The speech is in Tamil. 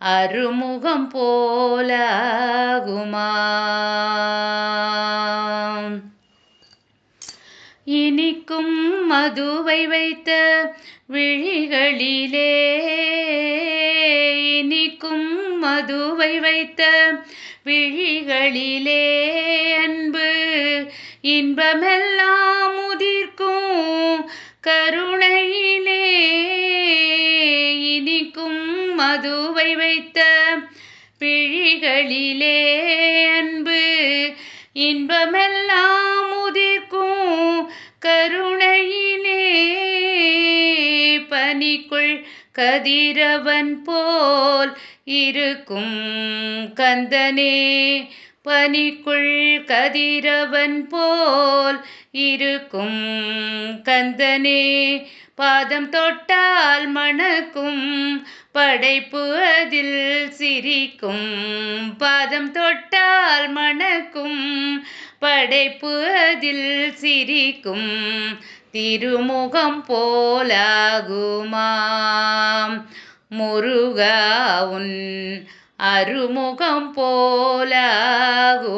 அருமுகம் போலாகுமா? இனிக்கும் மதுவை வைத்த விழிகளிலே, இனிக்கும் மதுவை வைத்த விழிகளிலே, அன்பு இன்பமெல்லாம் உதிர்க்கும் கருணையிலே, இனிக்கும் மதுவை வைத்த விழிகளிலே, அன்பு இன்பமெல்லாம் உதிர்க்கும் கருணையிலே, பனிக்குள் கதிரவன் போல் இருக்கும் கந்தனே, பனிக்குள் கதிரவன் போல் இருக்கும் கந்தனே, பாதம் தொட்டால் மணக்கும் படைப்பு அதில் சிரிக்கும், பாதம் தொட்டால் மணக்கும் படைப்பு அதில் சிரிக்கும், திருமுகம் போலாகுமாம் முருகா உன் அருமுகம் போலாகும்.